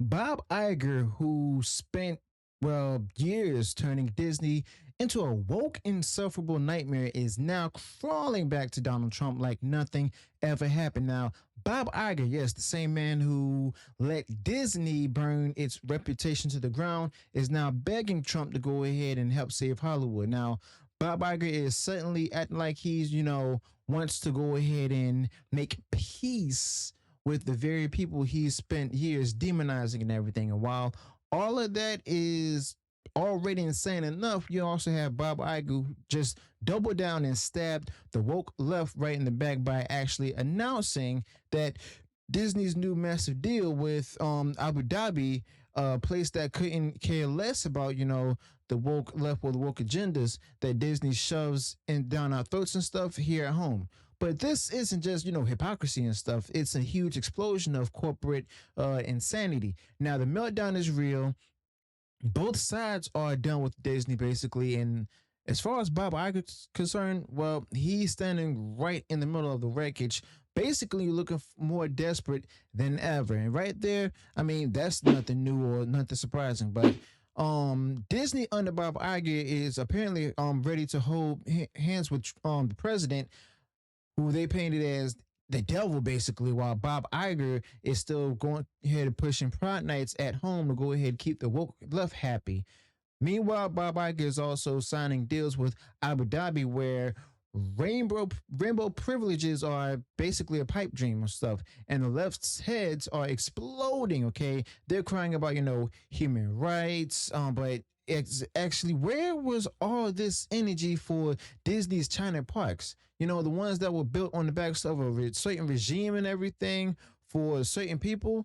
Bob Iger, who spent, well, years turning Disney into a woke, insufferable nightmare, is now crawling back to Donald Trump like nothing ever happened. Now, Bob Iger, yes, the same man who let Disney burn its reputation to the ground, is now begging Trump to go ahead and help save Hollywood. Now, Bob Iger is suddenly acting like he's, wants to go ahead and make peace with the very people he's spent years demonizing and everything. And while all of that is already insane enough, you also have Bob Iger just double down and stabbed the woke left right in the back by actually announcing that Disney's new massive deal with Abu Dhabi, a place that couldn't care less about, the woke left or the woke agendas that Disney shoves in down our throats and stuff here at home. But this isn't just, hypocrisy and stuff. It's a huge explosion of corporate insanity. Now, the meltdown is real. Both sides are done with Disney, basically. And as far as Bob Iger is concerned, well, he's standing right in the middle of the wreckage, basically looking more desperate than ever. And right there, I mean, that's nothing new or nothing surprising. But Disney under Bob Iger is apparently ready to hold hands with the president, who they painted as the devil, basically, while Bob Iger is still going ahead and pushing Pride Nights at home to go ahead and keep the woke left happy. Meanwhile, Bob Iger is also signing deals with Abu Dhabi where rainbow privileges are basically a pipe dream and stuff, and the left's heads are exploding. Okay, they're crying about human rights, but actually, where was all this energy for Disney's China parks? The ones that were built on the backs of a certain regime and everything for certain people.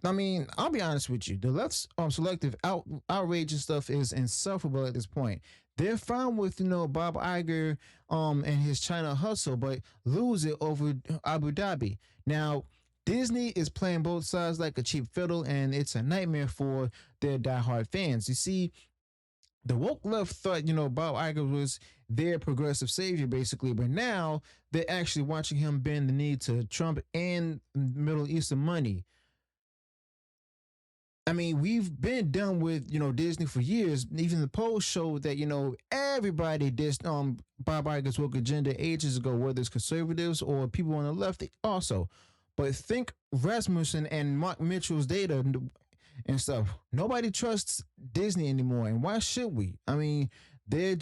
I mean, I'll be honest with you. The left's selective outrage and stuff is insufferable at this point. They're fine with Bob Iger and his China hustle, but lose it over Abu Dhabi. Now, Disney is playing both sides like a cheap fiddle, and it's a nightmare for their diehard fans. You see, the woke left thought, Bob Iger was their progressive savior, basically, but now they're actually watching him bend the knee to Trump and Middle Eastern money. I mean, we've been done with Disney for years. Even the polls showed that everybody dissed Bob Iger's woke agenda ages ago, whether it's conservatives or people on the left. Also, but think Rasmussen and Mark Mitchell's data and stuff. Nobody trusts Disney anymore, and why should we? I mean, they're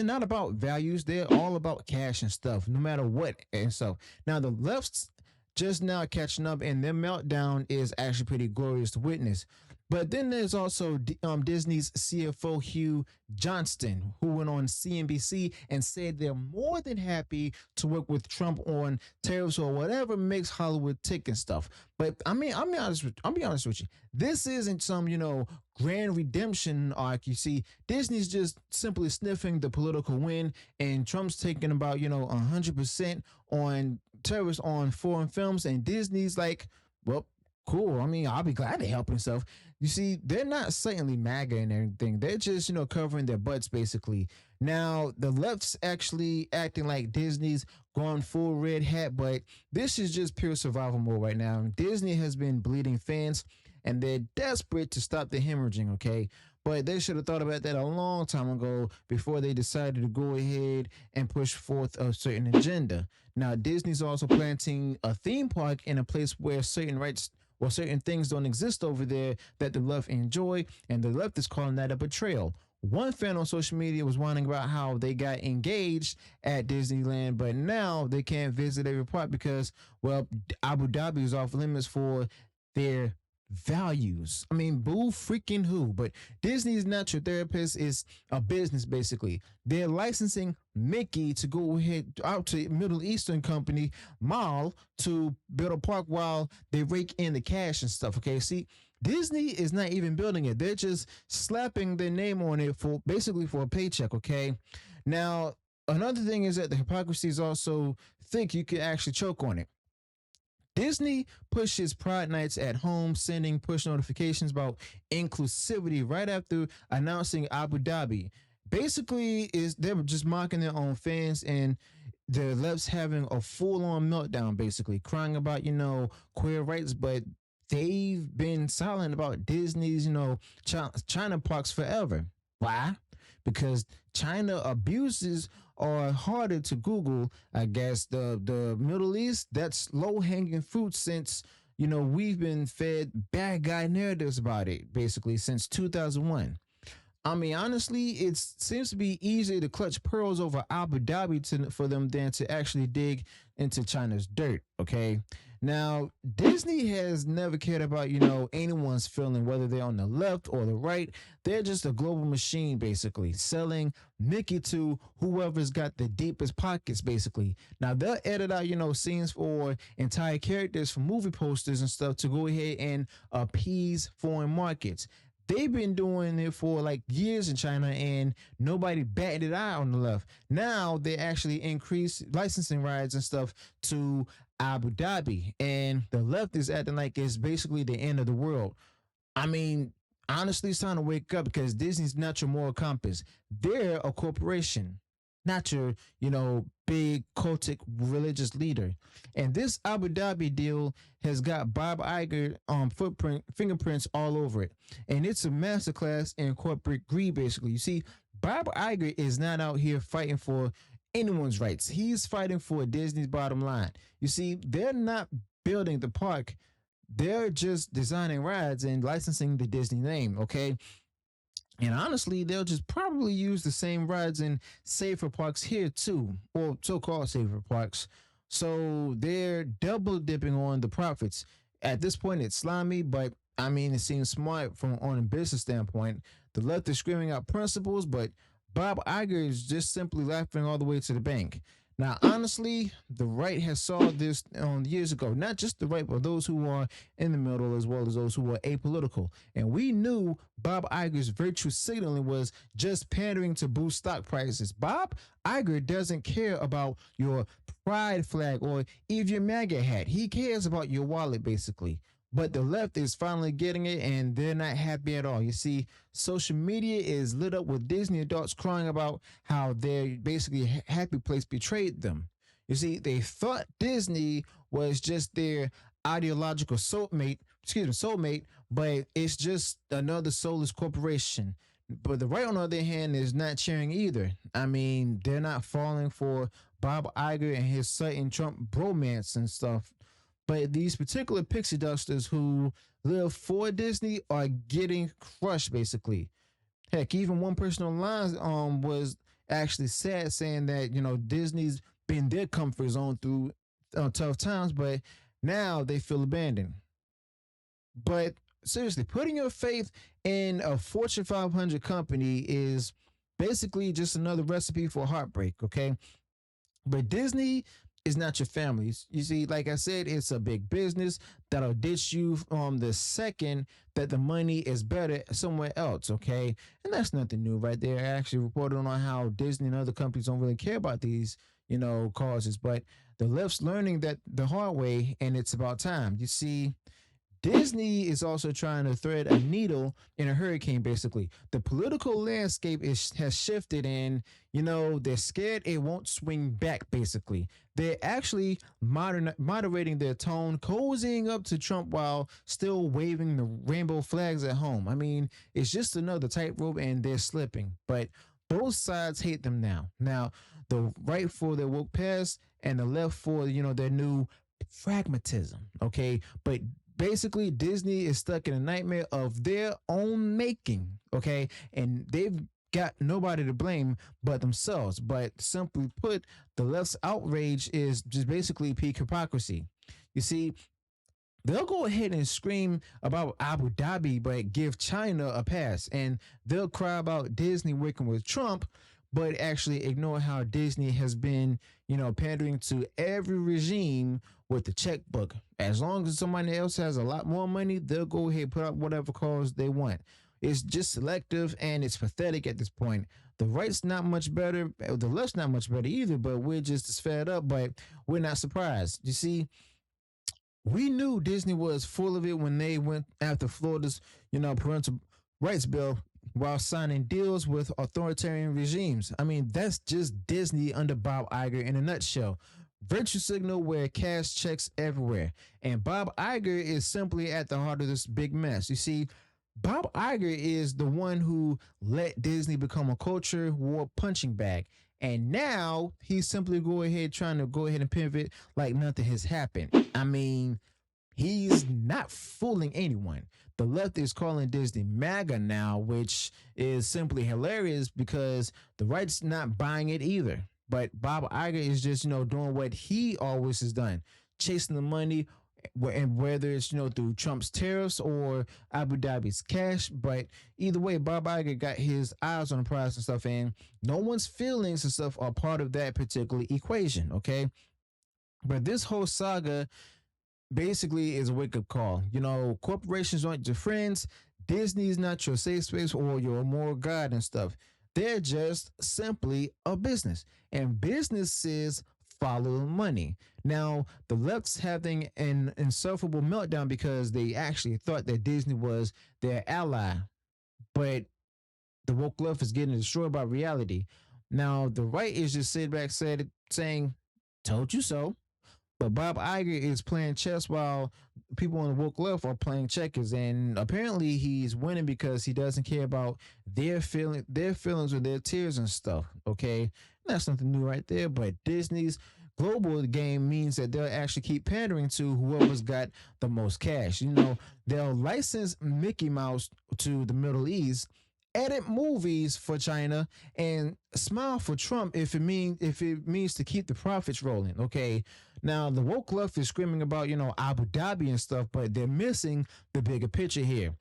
not about values. They're all about cash and stuff, no matter what and stuff. Now the left's just now catching up, and their meltdown is actually pretty glorious to witness. But then there's also Disney's CFO Hugh Johnston, who went on CNBC and said they're more than happy to work with Trump on tariffs or whatever makes Hollywood tick and stuff. But I mean, I'll be honest with you. This isn't some grand redemption arc. You see, Disney's just simply sniffing the political wind, and Trump's taking about 100% on tariffs on foreign films, and Disney's like, well, cool. I mean, I'll be glad to help himself. You see, they're not certainly MAGA and everything. They're just, covering their butts basically. Now, the left's actually acting like Disney's going full red hat, but this is just pure survival mode right now. Disney has been bleeding fans, and they're desperate to stop the hemorrhaging, okay? But they should have thought about that a long time ago before they decided to go ahead and push forth a certain agenda. Now, Disney's also planting a theme park in a place where certain rights or certain things don't exist over there that the left enjoy, and the left is calling that a betrayal. One fan on social media was whining about how they got engaged at Disneyland, but now they can't visit every park because, well, Abu Dhabi is off limits for their values. I mean, boo freaking who? But Disney's natural therapist is a business basically. They're licensing Mickey to go ahead out to Middle Eastern company Mall to build a park while they rake in the cash and stuff. Okay, see, Disney is not even building it. They're just slapping their name on it for basically for a paycheck. Okay, now another thing is that the hypocrisy is also thick. You could actually choke on it. Disney pushes Pride Nights at home, sending push notifications about inclusivity right after announcing Abu Dhabi. Basically, is they were just mocking their own fans, and the left's having a full-on meltdown, basically crying about queer rights, but they've been silent about Disney's, China parks forever. Why? Because China abuses are harder to Google. I guess the Middle East, that's low hanging fruit since we've been fed bad guy narratives about it basically since 2001. I mean, honestly, it seems to be easier to clutch pearls over Abu Dhabi for them than to actually dig into China's dirt. Okay. Now, Disney has never cared about, anyone's feeling, whether they're on the left or the right. They're just a global machine, basically, selling Mickey to whoever's got the deepest pockets, basically. Now, they'll edit out, scenes for entire characters from movie posters and stuff to go ahead and appease foreign markets. They've been doing it for like years in China and nobody batted an eye on the left. Now they actually increase licensing rights and stuff to Abu Dhabi, and the left is acting like it's basically the end of the world. I mean, honestly, it's time to wake up because Disney's not your moral compass. They're a corporation, not your, big cultic religious leader. And this Abu Dhabi deal has got Bob Iger fingerprints all over it. And it's a masterclass in corporate greed, basically. You see, Bob Iger is not out here fighting for anyone's rights. He's fighting for Disney's bottom line. You see, they're not building the park. They're just designing rides and licensing the Disney name, okay? And honestly, they'll just probably use the same rides in safer parks here too, or so-called safer parks. So they're double dipping on the profits. At this point, it's slimy, but I mean, it seems smart from on a business standpoint. The left is screaming out principles, but Bob Iger is just simply laughing all the way to the bank. Now, honestly, the right has saw this years ago. Not just the right, but those who are in the middle as well as those who are apolitical. And we knew Bob Iger's virtue signaling was just pandering to boost stock prices. Bob Iger doesn't care about your pride flag or even your MAGA hat. He cares about your wallet, basically. But the left is finally getting it, and they're not happy at all. You see, social media is lit up with Disney adults crying about how their basically happy place betrayed them. You see, they thought Disney was just their ideological soulmate, but it's just another soulless corporation. But the right, on the other hand, is not cheering either. I mean, they're not falling for Bob Iger and his Sutton Trump bromance and stuff. But these particular pixie dusters who live for Disney are getting crushed, basically. Heck, even one person online was actually sad, saying that Disney's been their comfort zone through tough times, but now they feel abandoned. But seriously, putting your faith in a Fortune 500 company is basically just another recipe for heartbreak. Okay, but Disney is not your family. You see, like I said, it's a big business that'll ditch you the second that the money is better somewhere else, okay? And that's nothing new right there. I actually reported on how Disney and other companies don't really care about these, causes, but the left's learning that the hard way, and it's about time. You see, Disney is also trying to thread a needle in a hurricane, basically. The political landscape has shifted, and, they're scared it won't swing back, basically. They're actually moderating their tone, cozying up to Trump while still waving the rainbow flags at home. I mean, it's just another tightrope, and they're slipping. But both sides hate them now. Now, the right for their woke past and the left for, their new pragmatism, okay? But basically, Disney is stuck in a nightmare of their own making, okay? And they've got nobody to blame but themselves. But simply put, the left's outrage is just basically peak hypocrisy. You see, they'll go ahead and scream about Abu Dhabi, but give China a pass. And they'll cry about Disney working with Trump, but actually ignore how Disney has been, pandering to every regime with the checkbook. As long as somebody else has a lot more money, they'll go ahead and put up whatever cause they want. It's just selective, and it's pathetic at this point. The right's not much better. The left's not much better either, but we're just as fed up, but we're not surprised. You see, we knew Disney was full of it when they went after Florida's, parental rights bill while signing deals with authoritarian regimes. I mean, that's just Disney under Bob Iger in a nutshell. virtue signal where cash checks everywhere. And Bob Iger is simply at the heart of this big mess. You see, Bob Iger is the one who let Disney become a culture war punching bag. And now he's simply trying to go ahead and pivot like nothing has happened. I mean, he's not fooling anyone. The left is calling Disney MAGA now, which is simply hilarious because the right's not buying it either. But Bob Iger is just, doing what he always has done, chasing the money, and whether it's, through Trump's tariffs or Abu Dhabi's cash. But either way, Bob Iger got his eyes on the prize and stuff, and no one's feelings and stuff are part of that particular equation, okay? But this whole saga basically is a wake up call. Corporations aren't your friends. Disney's not your safe space or your moral guide and stuff. They're just simply a business, and businesses follow money. Now, the left's having an insufferable meltdown because they actually thought that Disney was their ally, but the woke left is getting destroyed by reality. Now, the right is just sitting back saying, "Told you so." But Bob Iger is playing chess while people on the woke left are playing checkers, and apparently he's winning because he doesn't care about their feelings or their tears and stuff. Okay, that's nothing new right there. But Disney's global game means that they'll actually keep pandering to whoever's got the most cash. They'll license Mickey Mouse to the Middle East, edit movies for China, and smile for Trump if it means to keep the profits rolling. Okay. Now the woke left is screaming about Abu Dhabi and stuff, but they're missing the bigger picture here.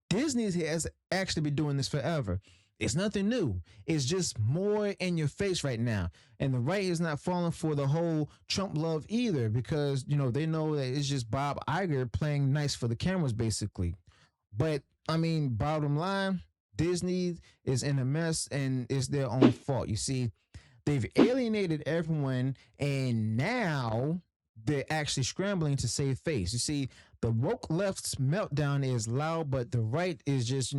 Disney has actually been doing this forever. It's nothing new. It's just more in your face right now. And the right is not falling for the whole Trump love either because, they know that it's just Bob Iger playing nice for the cameras, basically. But, I mean, bottom line, Disney is in a mess and it's their own fault. You see, they've alienated everyone and now they're actually scrambling to save face. You see, the woke left's meltdown is loud, but the right is just,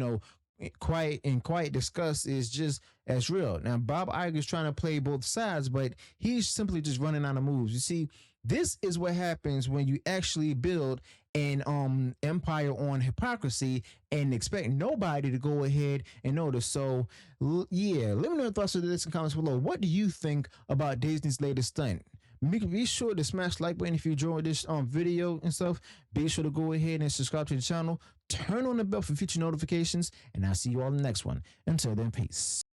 quiet disgust is just as real. Now, Bob Iger is trying to play both sides, but he's simply just running out of moves. You see, this is what happens when you actually build an empire on hypocrisy and expect nobody to go ahead and notice. So, yeah, let me know your thoughts on this in the comments below. What do you think about Disney's latest stunt? Be sure to smash the like button if you enjoyed this video and stuff. Be sure to go ahead and subscribe to the channel. Turn on the bell for future notifications, and I'll see you all in the next one. Until then, peace.